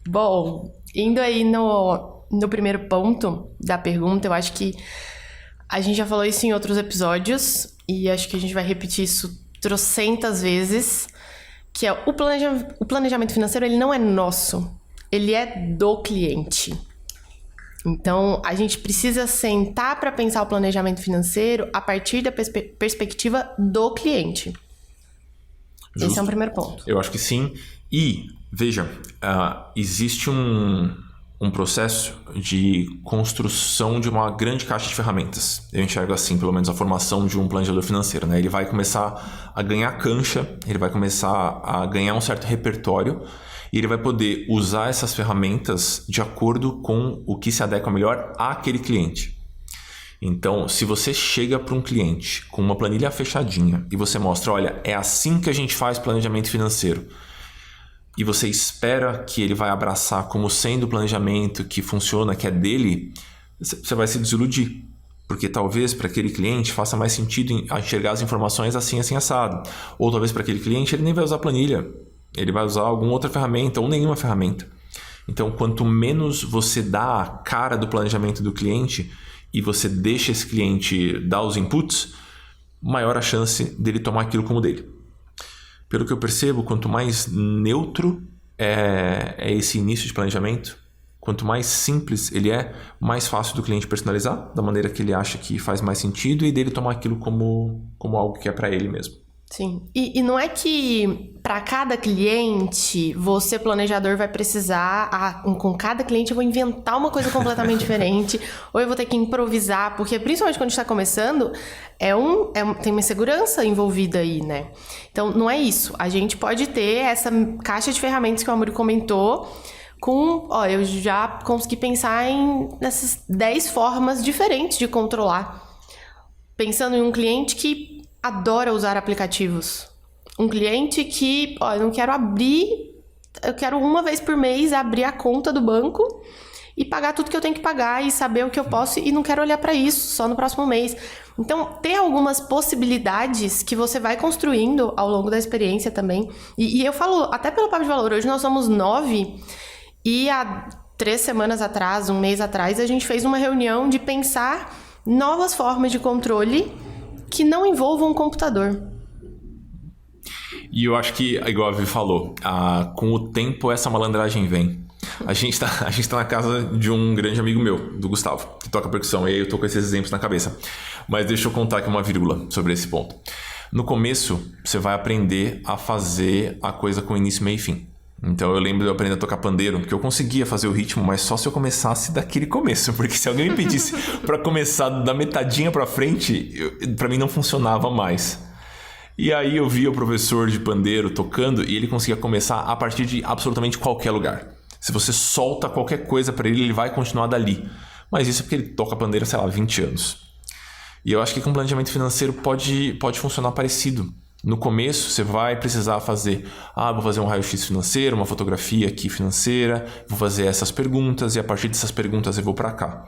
Bom, indo aí no primeiro ponto da pergunta, eu acho que a gente já falou isso em outros episódios e acho que a gente vai repetir isso trocentas vezes, que é o planejamento financeiro, ele não é nosso, ele é do cliente. Então, a gente precisa sentar para pensar o planejamento financeiro a partir da perspectiva do cliente. Justo. Esse é o primeiro ponto. Eu acho que sim. E, veja, existe um processo de construção de uma grande caixa de ferramentas. Eu enxergo assim, pelo menos, a formação de um planejador financeiro, né? Ele vai começar a ganhar cancha, ele vai começar a ganhar um certo repertório e ele vai poder usar essas ferramentas de acordo com o que se adequa melhor àquele cliente. Então, se você chega para um cliente com uma planilha fechadinha e você mostra, olha, é assim que a gente faz planejamento financeiro, e você espera que ele vai abraçar como sendo o planejamento que funciona, que é dele, você vai se desiludir. Porque talvez para aquele cliente faça mais sentido enxergar as informações assim, assim, assado. Ou talvez para aquele cliente ele nem vai usar planilha. Ele vai usar alguma outra ferramenta ou nenhuma ferramenta. Então, quanto menos você dá a cara do planejamento do cliente e você deixa esse cliente dar os inputs, maior a chance dele tomar aquilo como dele. Pelo que eu percebo, quanto mais neutro é esse início de planejamento, quanto mais simples ele é, mais fácil do cliente personalizar, da maneira que ele acha que faz mais sentido e dele tomar aquilo como algo que é para ele mesmo. Sim. E não é que para cada cliente, você, planejador, vai precisar... com cada cliente eu vou inventar uma coisa completamente diferente, ou eu vou ter que improvisar, porque principalmente quando a gente está começando, tem uma insegurança envolvida aí, né? Então, não é isso. A gente pode ter essa caixa de ferramentas que o Amuri comentou, eu já consegui pensar nessas 10 formas diferentes de controlar. Pensando em um cliente que adora usar aplicativos. Um cliente que, eu não quero eu quero uma vez por mês abrir a conta do banco e pagar tudo que eu tenho que pagar e saber o que eu posso e não quero olhar para isso só no próximo mês. Então, tem algumas possibilidades que você vai construindo ao longo da experiência também. E eu falo, até pelo Papo de Valor, hoje nós somos 9 e há 3 semanas atrás, um mês atrás, a gente fez uma reunião de pensar novas formas de controle que não envolvam um computador. E eu acho que, igual a Vivi falou, com o tempo essa malandragem vem. A gente tá na casa de um grande amigo meu, do Gustavo, que toca percussão, e aí eu tô com esses exemplos na cabeça. Mas deixa eu contar aqui uma vírgula sobre esse ponto. No começo, você vai aprender a fazer a coisa com início, meio e fim. Então eu lembro de eu aprender a tocar pandeiro, porque eu conseguia fazer o ritmo, mas só se eu começasse daquele começo, porque se alguém me pedisse para começar da metadinha para frente, para mim não funcionava mais. E aí eu via o professor de pandeiro tocando e ele conseguia começar a partir de absolutamente qualquer lugar. Se você solta qualquer coisa para ele vai continuar dali. Mas isso é porque ele toca pandeiro, sei lá, 20 anos. E eu acho que com planejamento financeiro pode funcionar parecido. No começo, você vai precisar fazer... vou fazer um raio-x financeiro, uma fotografia aqui financeira, vou fazer essas perguntas e a partir dessas perguntas eu vou para cá.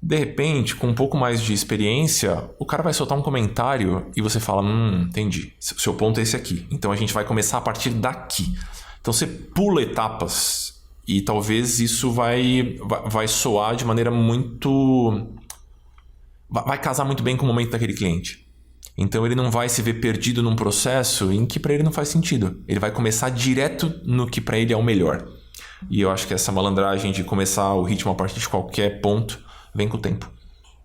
De repente, com um pouco mais de experiência, o cara vai soltar um comentário e você fala, entendi, seu ponto é esse aqui. Então a gente vai começar a partir daqui. Então você pula etapas e talvez isso vai soar de maneira muito... Vai casar muito bem com o momento daquele cliente. Então ele não vai se ver perdido num processo em que para ele não faz sentido. Ele vai começar direto no que para ele é o melhor. E eu acho que essa malandragem de começar o ritmo a partir de qualquer ponto vem com o tempo.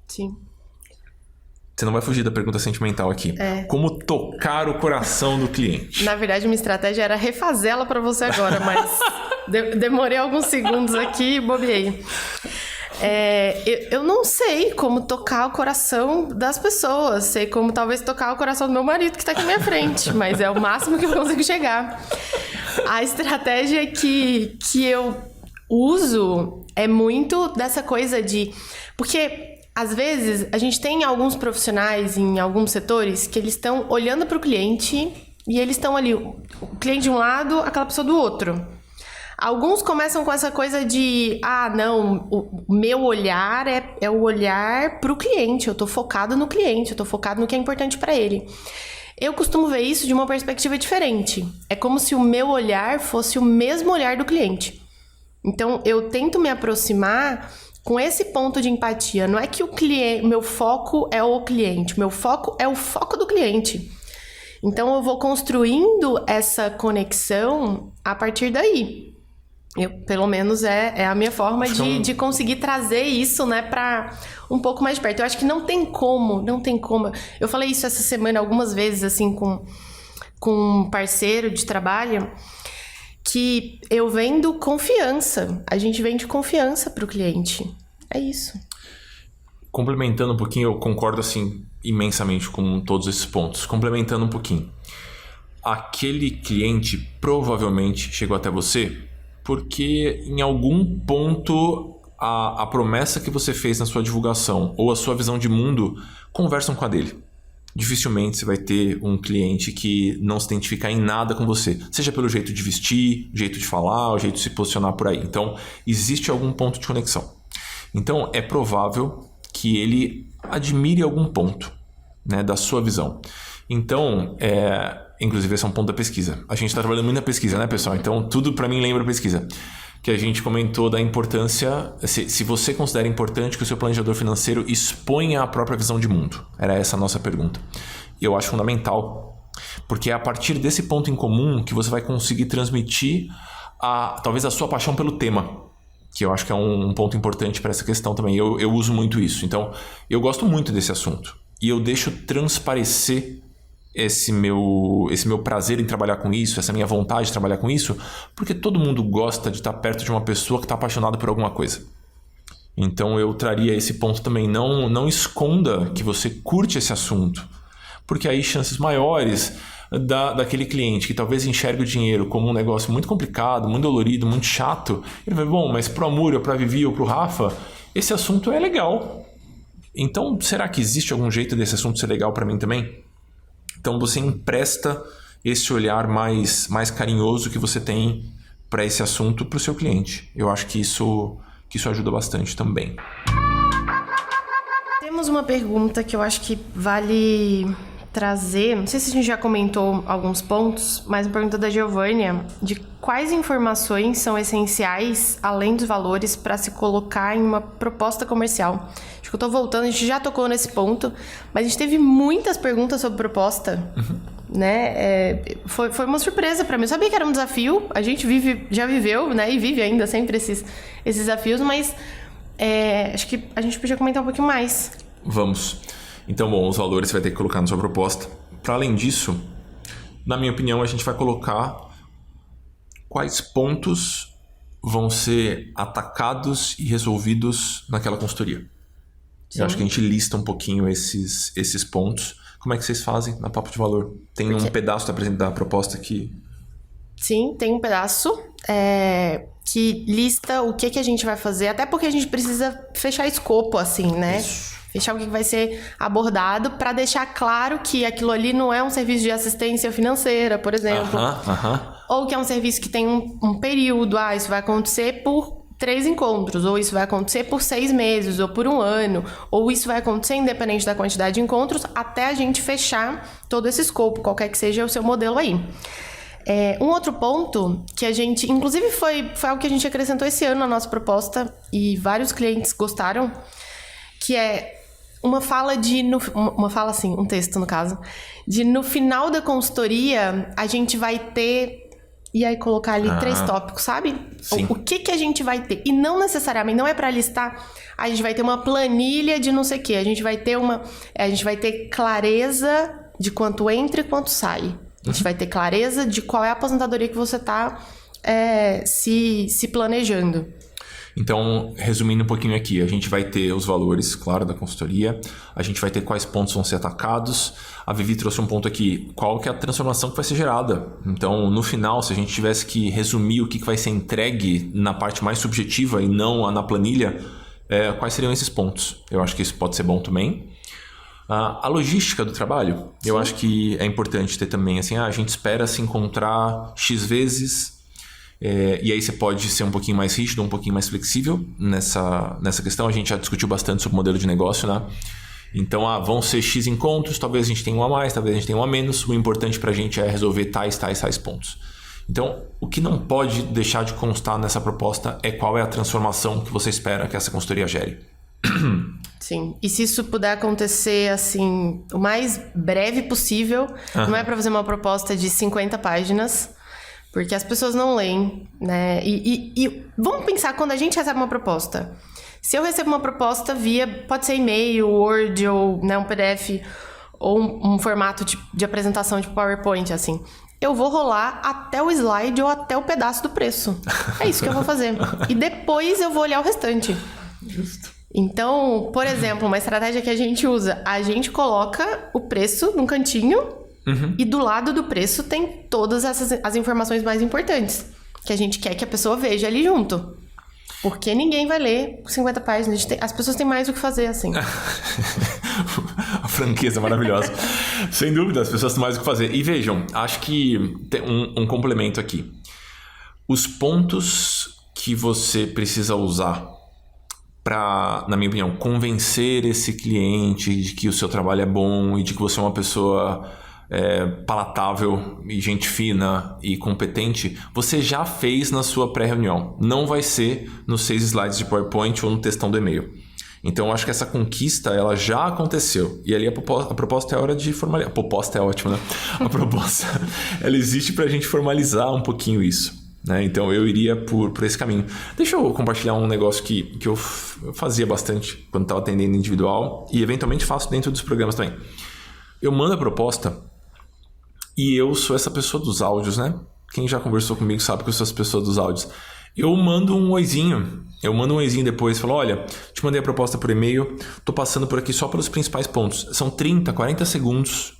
Sim. Você não vai fugir da pergunta sentimental aqui. Como tocar o coração do cliente? Na verdade, minha estratégia era refazê-la para você agora, mas demorei alguns segundos aqui e bobeei. Eu não sei como tocar o coração das pessoas. Sei como talvez tocar o coração do meu marido que tá aqui na minha frente, mas é o máximo que eu consigo chegar. A estratégia que eu uso é muito dessa coisa de... Porque... Às vezes, a gente tem alguns profissionais em alguns setores que eles estão olhando para o cliente e eles estão ali, o cliente de um lado, aquela pessoa do outro. Alguns começam com essa coisa de, não, o meu olhar é o olhar para o cliente, eu tô focado no cliente, eu tô focado no que é importante para ele. Eu costumo ver isso de uma perspectiva diferente. É como se o meu olhar fosse o mesmo olhar do cliente. Então, eu tento me aproximar com esse ponto de empatia. Não é que o cliente, meu foco é o cliente, meu foco é o foco do cliente. Então eu vou construindo essa conexão a partir daí. Pelo menos é a minha forma de conseguir trazer isso, né, para um pouco mais de perto. Eu acho que não tem como. Eu falei isso essa semana algumas vezes, assim, com um parceiro de trabalho, que eu vendo confiança. A gente vende confiança para o cliente. É isso. Complementando um pouquinho, eu concordo assim imensamente com todos esses pontos. Complementando um pouquinho. Aquele cliente provavelmente chegou até você porque em algum ponto a promessa que você fez na sua divulgação ou a sua visão de mundo conversam com a dele. Dificilmente você vai ter um cliente que não se identificar em nada com você. Seja pelo jeito de vestir, jeito de falar, o jeito de se posicionar por aí. Então, existe algum ponto de conexão. Então, é provável que ele admire algum ponto, né, da sua visão. Então, inclusive esse é um ponto da pesquisa. A gente está trabalhando muito na pesquisa, né, pessoal? Então, tudo para mim lembra pesquisa. Que a gente comentou da importância, se você considera importante que o seu planejador financeiro exponha a própria visão de mundo. Era essa a nossa pergunta. E eu acho fundamental, porque é a partir desse ponto em comum que você vai conseguir transmitir talvez a sua paixão pelo tema, que eu acho que é um ponto importante para essa questão também. Eu uso muito isso. Então, eu gosto muito desse assunto. E eu deixo transparecer esse meu prazer em trabalhar com isso, essa minha vontade de trabalhar com isso, porque todo mundo gosta de estar perto de uma pessoa que está apaixonada por alguma coisa. Então eu traria esse ponto também. Não esconda que você curte esse assunto, porque aí chances maiores daquele cliente que talvez enxergue o dinheiro como um negócio muito complicado, muito dolorido, muito chato, ele vai, bom, mas pro Amor, ou pra Vivi, ou pro Rafa, esse assunto é legal. Então, será que existe algum jeito desse assunto ser legal para mim também? Então você empresta esse olhar mais carinhoso que você tem para esse assunto para o seu cliente. Eu acho que isso ajuda bastante também. Temos uma pergunta que eu acho que vale trazer. Não sei se a gente já comentou alguns pontos, mas uma pergunta da Giovânia de quais informações são essenciais, além dos valores, para se colocar em uma proposta comercial. Acho que eu tô voltando, a gente já tocou nesse ponto, mas a gente teve muitas perguntas sobre proposta, né? Foi uma surpresa para mim. Eu sabia que era um desafio, a gente já viveu, né? E vive ainda sempre esses desafios, mas acho que a gente podia comentar um pouquinho mais. Vamos. Então, bom, os valores você vai ter que colocar na sua proposta. Para além disso, na minha opinião, a gente vai colocar quais pontos vão ser atacados e resolvidos naquela consultoria. Sim. Eu acho que a gente lista um pouquinho esses pontos. Como é que vocês fazem na Papo de Valor? Tem um pedaço da proposta que... Sim, tem um pedaço que lista o que a gente vai fazer, até porque a gente precisa fechar escopo, assim, né? Isso. Fechar o que vai ser abordado para deixar claro que aquilo ali não é um serviço de assistência financeira, por exemplo. Ou que é um serviço que tem um período. Isso vai acontecer por 3 encontros, ou isso vai acontecer por 6 meses, ou por 1 ano, ou isso vai acontecer independente da quantidade de encontros, até a gente fechar todo esse escopo, qualquer que seja o seu modelo aí. Um outro ponto que a gente, inclusive foi algo que a gente acrescentou esse ano na nossa proposta, e vários clientes gostaram, que é um texto no caso, de no final da consultoria a gente vai ter e aí colocar ali 3 tópicos, sabe? Sim. O que a gente vai ter. E não necessariamente, não é pra listar, a gente vai ter uma planilha de não sei o quê. A gente vai ter clareza de quanto entra e quanto sai. A gente vai ter clareza de qual é a aposentadoria que você tá se planejando. Então, resumindo um pouquinho aqui, a gente vai ter os valores, claro, da consultoria, a gente vai ter quais pontos vão ser atacados. A Vivi trouxe um ponto aqui, qual que é a transformação que vai ser gerada. Então, no final, se a gente tivesse que resumir o que vai ser entregue na parte mais subjetiva e não na planilha, quais seriam esses pontos? Eu acho que isso pode ser bom também. A logística do trabalho, Sim. Eu acho que é importante ter também, assim, a gente espera se encontrar X vezes, e aí você pode ser um pouquinho mais rígido, um pouquinho mais flexível nessa questão. A gente já discutiu bastante sobre o modelo de negócio, né? Então, vão ser X encontros, talvez a gente tenha um a mais, talvez a gente tenha um a menos. O importante pra gente é resolver tais pontos. Então, o que não pode deixar de constar nessa proposta é qual é a transformação que você espera que essa consultoria gere. Sim, e se isso puder acontecer assim, o mais breve possível, não é pra fazer uma proposta de 50 páginas, porque as pessoas não leem, né? E vamos pensar quando a gente recebe uma proposta. Se eu recebo uma proposta pode ser e-mail, Word, ou né, um PDF, ou um formato de apresentação de PowerPoint, assim. Eu vou rolar até o slide ou até o pedaço do preço. É isso que eu vou fazer. E depois eu vou olhar o restante. Justo. Então, por exemplo, uma estratégia que a gente usa, a gente coloca o preço num cantinho e do lado do preço tem todas as informações mais importantes que a gente quer que a pessoa veja ali junto. Porque ninguém vai ler 50 páginas. As pessoas têm mais o que fazer, assim. A franqueza maravilhosa. Sem dúvida, as pessoas têm mais o que fazer. E vejam, acho que tem um complemento aqui. Os pontos que você precisa usar para, na minha opinião, convencer esse cliente de que o seu trabalho é bom e de que você é uma pessoa palatável e gente fina e competente, você já fez na sua pré-reunião. Não vai ser nos 6 slides de PowerPoint ou no textão do e-mail. Então, eu acho que essa conquista, ela já aconteceu. E ali a proposta é hora de formalizar. A proposta é ótima, né? A proposta, ela existe para a gente formalizar um pouquinho isso. Né? Então, eu iria por esse caminho. Deixa eu compartilhar um negócio que eu fazia bastante quando estava atendendo individual e, eventualmente, faço dentro dos programas também. Eu mando a proposta e eu sou essa pessoa dos áudios, né? Quem já conversou comigo sabe que eu sou essa pessoa dos áudios. Eu mando um oizinho. Eu mando um oizinho depois, falo, olha, te mandei a proposta por e-mail, tô passando por aqui só pelos principais pontos. São 30, 40 segundos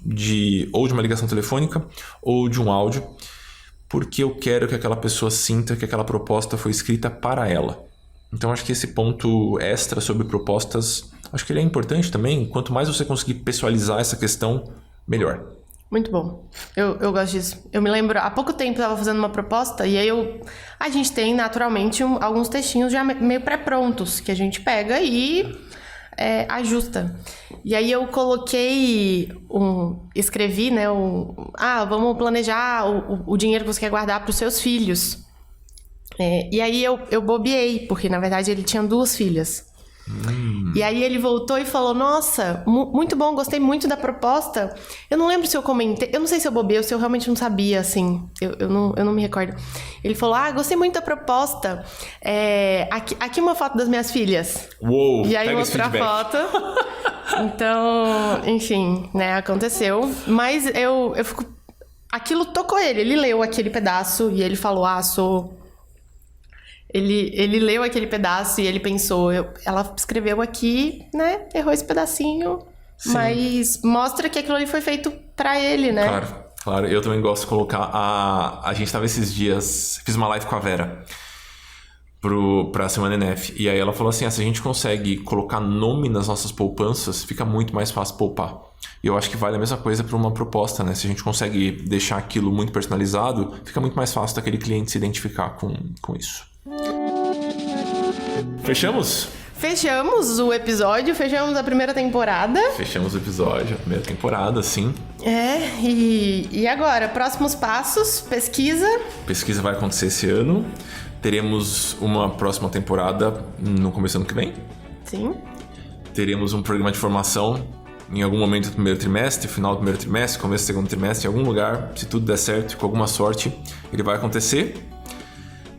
ou de uma ligação telefônica ou de um áudio, porque eu quero que aquela pessoa sinta que aquela proposta foi escrita para ela. Então, acho que esse ponto extra sobre propostas, acho que ele é importante também. Quanto mais você conseguir pessoalizar essa questão, melhor. Muito bom. Eu gosto disso. Eu me lembro, há pouco tempo eu estava fazendo uma proposta e aí a gente tem naturalmente alguns textinhos já meio pré-prontos que a gente pega e ajusta. E aí eu escrevi, né, vamos planejar o dinheiro que você quer guardar para os seus filhos. E aí eu bobeei, porque na verdade ele tinha 2 filhas. E aí ele voltou e falou, nossa, muito bom, gostei muito da proposta. Eu não lembro se eu comentei, eu não sei se eu bobeei ou se eu realmente não sabia, assim, eu não me recordo. Ele falou, gostei muito da proposta, aqui uma foto das minhas filhas. Uou, e aí mostrou a foto. Então, enfim, né, aconteceu. Mas eu fico, aquilo tocou ele leu aquele pedaço e ele falou, Ele leu aquele pedaço e ele pensou, ela escreveu aqui, né? Errou esse pedacinho, Sim. Mas mostra que aquilo ali foi feito pra ele, né? Claro. Eu também gosto de colocar a gente tava esses dias, fiz uma live com a Vera pra Semana NF. E aí ela falou assim, se a gente consegue colocar nome nas nossas poupanças, fica muito mais fácil poupar. E eu acho que vale a mesma coisa para uma proposta, né? Se a gente consegue deixar aquilo muito personalizado, fica muito mais fácil daquele cliente se identificar com isso. Fechamos? Fechamos o episódio, fechamos a primeira temporada. Fechamos o episódio, a primeira temporada, sim. E agora? Próximos passos, pesquisa. Pesquisa vai acontecer esse ano. Teremos uma próxima temporada no começo do ano que vem. Sim. Teremos um programa de formação em algum momento do primeiro trimestre, final do primeiro trimestre, começo do segundo trimestre, em algum lugar, se tudo der certo, com alguma sorte, ele vai acontecer.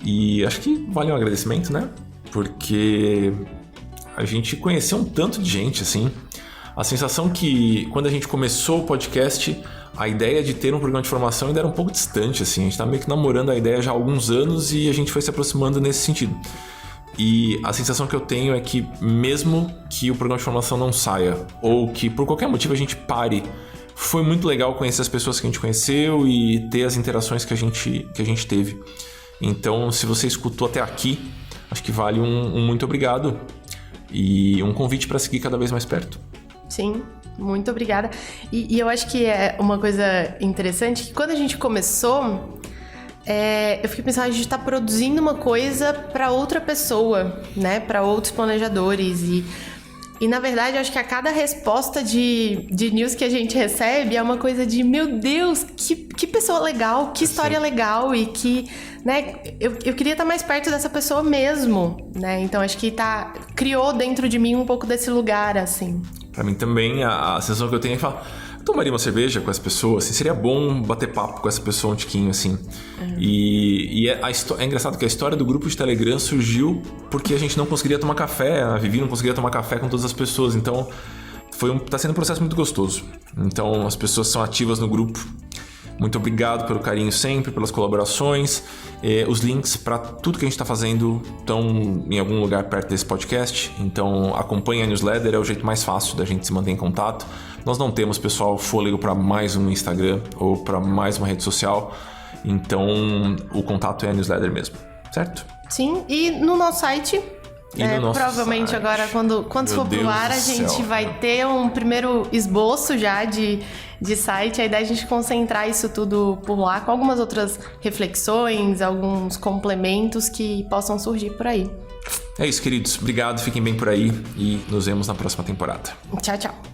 E acho que vale um agradecimento, né? Porque a gente conheceu um tanto de gente, assim. A sensação que quando a gente começou o podcast, a ideia de ter um programa de formação ainda era um pouco distante, assim. A gente tá meio que namorando a ideia já há alguns anos e a gente foi se aproximando nesse sentido. E a sensação que eu tenho é que mesmo que o programa de formação não saia, ou que por qualquer motivo a gente pare, foi muito legal conhecer as pessoas que a gente conheceu e ter as interações que a gente teve. Então, se você escutou até aqui, acho que vale um muito obrigado e um convite para seguir cada vez mais perto. Sim, muito obrigada. E eu acho que é uma coisa interessante que quando a gente começou... eu fiquei pensando, a gente tá produzindo uma coisa para outra pessoa, né? Para outros planejadores. E na verdade, eu acho que a cada resposta de news que a gente recebe é uma coisa de, meu Deus, que pessoa legal, que história legal e que, né? Eu queria estar mais perto dessa pessoa mesmo, né? Então acho que criou dentro de mim um pouco desse lugar, assim. Pra mim também, a sensação que eu tenho é falar... Tomaria uma cerveja com essa pessoa, assim, seria bom bater papo com essa pessoa um tiquinho, assim. E é engraçado que a história do grupo de Telegram surgiu porque a gente não conseguiria tomar café, a Vivi não conseguiria tomar café com todas as pessoas, então tá sendo um processo muito gostoso. Então as pessoas são ativas no grupo. Muito obrigado pelo carinho sempre, pelas colaborações. Os links para tudo que a gente está fazendo estão em algum lugar perto desse podcast. Então acompanhe a newsletter, é o jeito mais fácil da gente se manter em contato. Nós não temos, pessoal, fôlego para mais um Instagram ou para mais uma rede social. Então o contato é a newsletter mesmo, certo? Sim, e no nosso site... provavelmente site. Agora, quando for pro ar, a gente vai ter um primeiro esboço já de site. A ideia é a gente concentrar isso tudo por lá, com algumas outras reflexões, alguns complementos que possam surgir por aí. É isso, queridos. Obrigado, fiquem bem por aí e nos vemos na próxima temporada. Tchau, tchau.